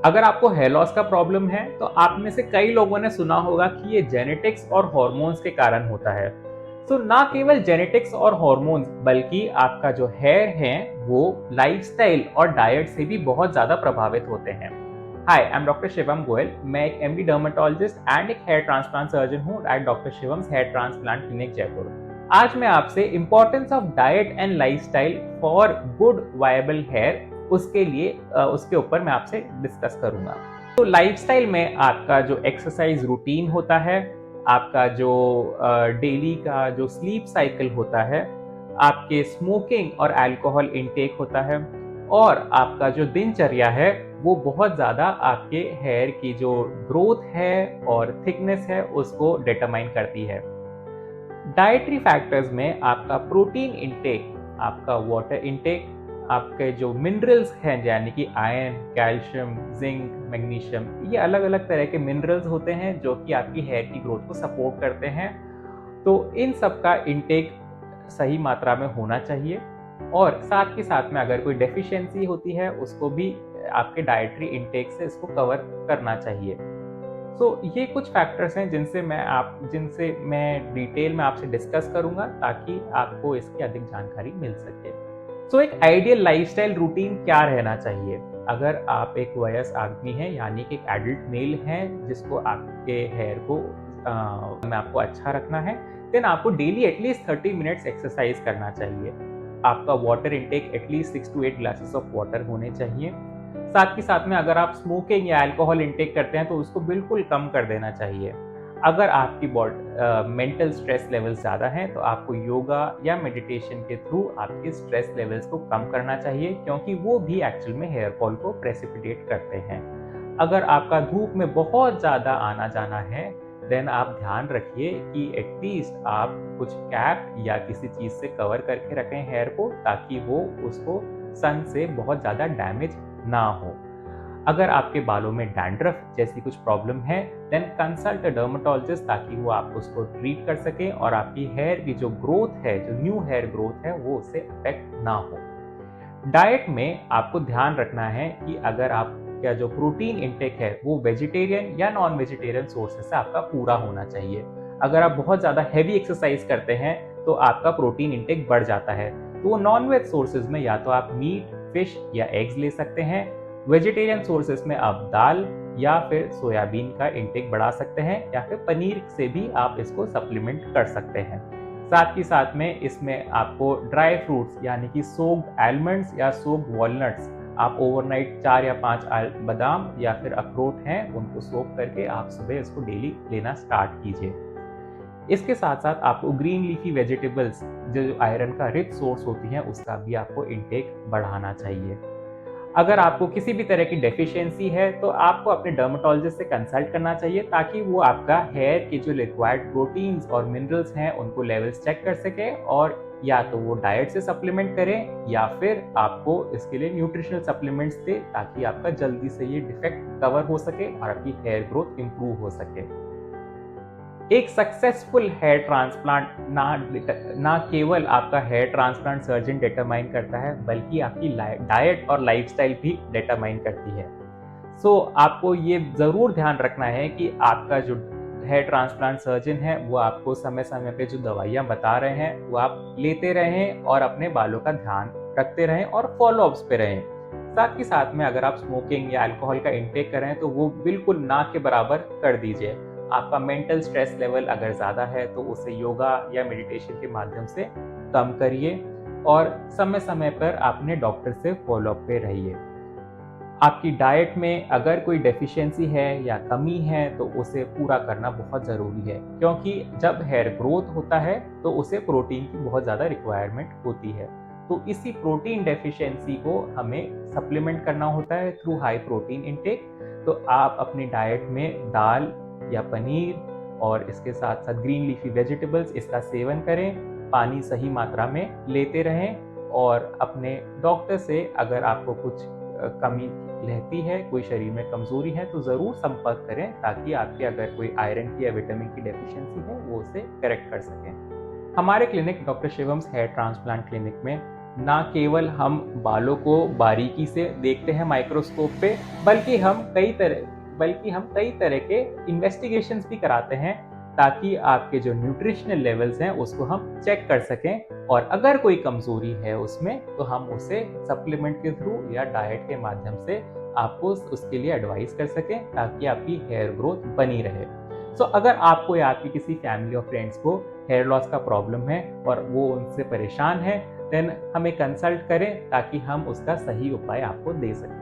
अगर आपको hair loss का प्रॉब्लम है तो आप में से कई लोगों ने सुना होगा कि ये जेनेटिक्स और हॉर्मोन्स के कारण होता है। तो ना केवल जेनेटिक्स और हॉर्मोन्स बल्कि आपका जो हेयर है वो लाइफस्टाइल और डाइट से भी बहुत ज्यादा प्रभावित होते हैं। Hi, I am doctor Shivam Goyal. मैं एक एमडी डर्मेटोलॉजिस्ट एंड एक हेयर ट्रांसप्लांट सर्जन हूँ at doctor Shivam's hair transplant clinic Jaipur. आज मैं आपसे importance of diet and lifestyle for good viable hair उसके ऊपर मैं आपसे डिस्कस करूंगा। तो लाइफस्टाइल में आपका जो एक्सरसाइज रूटीन होता है, आपका जो डेली का जो स्लीप साइकिल होता है, आपके स्मोकिंग और अल्कोहल इनटेक होता है, और आपका जो दिनचर्या है वो बहुत ज़्यादा आपके हेयर की जो ग्रोथ है और थिकनेस है उसको डिटरमाइन करती है। डाइटरी फैक्टर्स में आपका प्रोटीन इनटेक, आपका वाटर इनटेक, आपके जो मिनरल्स हैं यानी कि आयरन, कैल्शियम, जिंक, मैग्नीशियम, ये अलग अलग तरह के मिनरल्स होते हैं जो कि आपकी हेयर की ग्रोथ को सपोर्ट करते हैं। तो इन सब का इनटेक सही मात्रा में होना चाहिए, और साथ के साथ में अगर कोई डेफिशिएंसी होती है उसको भी आपके डाइटरी इनटेक से इसको कवर करना चाहिए। ये कुछ फैक्टर्स हैं जिनसे मैं डिटेल में आपसे डिस्कस करूंगा ताकि आपको इसकी अधिक जानकारी मिल सके। एक आइडियल लाइफस्टाइल रूटीन क्या रहना चाहिए? अगर आप एक वयस्क आदमी हैं यानी कि एक एडल्ट मेल हैं जिसको आपके हेयर को में आपको अच्छा रखना है, देन आपको डेली एटलीस्ट 30 मिनट्स एक्सरसाइज करना चाहिए। आपका water intake at least 6 to 8 glasses of water होने चाहिए। साथ ही साथ में अगर आप स्मोकिंग या अल्कोहल इनटेक करते हैं तो उसको बिल्कुल कम कर देना चाहिए। अगर आपकी मेंटल स्ट्रेस लेवल्स ज़्यादा हैं तो आपको योगा या मेडिटेशन के थ्रू आपके स्ट्रेस लेवल्स को कम करना चाहिए, क्योंकि वो भी एक्चुअल में हेयर फॉल को प्रेसिपिटेट करते हैं। अगर आपका धूप में बहुत ज़्यादा आना जाना है, देन आप ध्यान रखिए कि एटलीस्ट आप कुछ कैप या किसी चीज़ से कवर करके रखें हेयर को, ताकि वो उसको सन से बहुत ज़्यादा डैमेज ना हो। अगर आपके बालों में डैंड्रफ जैसी कुछ प्रॉब्लम है, देन कंसल्ट अ डर्मेटोलॉजिस्ट ताकि वो आप उसको ट्रीट कर सके और आपकी हेयर की जो ग्रोथ है, जो न्यू हेयर ग्रोथ है, वो उससे अफेक्ट ना हो। डाइट में आपको ध्यान रखना है कि अगर आपका जो प्रोटीन इनटेक है वो वेजिटेरियन या नॉन वेजिटेरियन सोर्सेस से आपका पूरा होना चाहिए। अगर आप बहुत ज़्यादा हैवी एक्सरसाइज करते हैं तो आपका प्रोटीन इनटेक बढ़ जाता है। तो नॉन वेज सोर्सेज में या तो आप मीट, फिश या एग्स ले सकते हैं। वेजिटेरियन सोर्सेज में आप दाल या फिर सोयाबीन का इनटेक बढ़ा सकते हैं, या फिर पनीर से भी आप इसको सप्लीमेंट कर सकते हैं। साथ ही साथ में इसमें आपको ड्राई फ्रूट्स यानी कि सोक्ड आलमंड्स या सोक्ड वॉलनट्स, आप ओवरनाइट 4 या 5 बादाम या फिर अखरोट हैं उनको सोक करके आप सुबह इसको डेली लेना स्टार्ट कीजिए। इसके साथ साथ आपको ग्रीन लीफी वेजिटेबल्स जो आयरन का रिच सोर्स होती हैं उसका भी आपको इनटेक बढ़ाना चाहिए। अगर आपको किसी भी तरह की डेफिशिएंसी है तो आपको अपने डर्मेटोलॉजिस्ट से कंसल्ट करना चाहिए, ताकि वो आपका हेयर के जो रिक्वायर्ड प्रोटीन्स और मिनरल्स हैं उनको लेवल्स चेक कर सके, और या तो वो डाइट से सप्लीमेंट करें या फिर आपको इसके लिए न्यूट्रिशनल सप्लीमेंट्स दे, ताकि आपका जल्दी से ये डिफेक्ट कवर हो सके और आपकी हेयर ग्रोथ इंप्रूव हो सके। एक सक्सेसफुल हेयर ट्रांसप्लांट ना केवल आपका हेयर ट्रांसप्लांट सर्जन डिटरमाइन करता है, बल्कि आपकी डाइट और लाइफस्टाइल भी डिटरमाइन करती है। आपको ये ज़रूर ध्यान रखना है कि आपका जो हेयर ट्रांसप्लांट सर्जन है वो आपको समय समय पे जो दवाइयाँ बता रहे हैं वो आप लेते रहें और अपने बालों का ध्यान रखते रहें और फॉलोअप्स पे रहें। साथ ही साथ में अगर आप स्मोकिंग या अल्कोहल का इंटेक कर रहे हैं तो वो बिल्कुल ना के बराबर कर दीजिए। आपका मेंटल स्ट्रेस लेवल अगर ज़्यादा है तो उसे योगा या मेडिटेशन के माध्यम से कम करिए, और समय समय पर अपने डॉक्टर से फॉलोअप पे रहिए। आपकी डाइट में अगर कोई डेफिशिएंसी है या कमी है तो उसे पूरा करना बहुत ज़रूरी है, क्योंकि जब हेयर ग्रोथ होता है तो उसे प्रोटीन की बहुत ज़्यादा रिक्वायरमेंट होती है। तो इसी प्रोटीन डेफिशिएंसी को हमें सप्लीमेंट करना होता है थ्रू हाई प्रोटीन इनटेक। तो आप अपनी डाइट में दाल या पनीर और इसके साथ साथ ग्रीन लीफी वेजिटेबल्स इसका सेवन करें, पानी सही मात्रा में लेते रहें, और अपने डॉक्टर से अगर आपको कुछ कमी रहती है, कोई शरीर में कमजोरी है, तो ज़रूर संपर्क करें, ताकि आपके अगर कोई आयरन की या विटामिन की डेफिशिएंसी है वो उसे करेक्ट कर सकें। हमारे clinic doctor Shivam's hair transplant clinic में ना केवल हम बालों को बारीकी से देखते हैं माइक्रोस्कोप पे, बल्कि हम कई तरह के इन्वेस्टिगेशंस भी कराते हैं, ताकि आपके जो न्यूट्रिशनल लेवल्स हैं उसको हम चेक कर सकें, और अगर कोई कमजोरी है उसमें तो हम उसे सप्लीमेंट के थ्रू या डाइट के माध्यम से आपको उसके लिए एडवाइस कर सकें, ताकि आपकी हेयर ग्रोथ बनी रहे। सो अगर आपको या आपकी किसी फैमिली और फ्रेंड्स को हेयर लॉस का प्रॉब्लम है और वो उनसे परेशान है, देन हमें कंसल्ट करें ताकि हम उसका सही उपाय आपको दे सकें।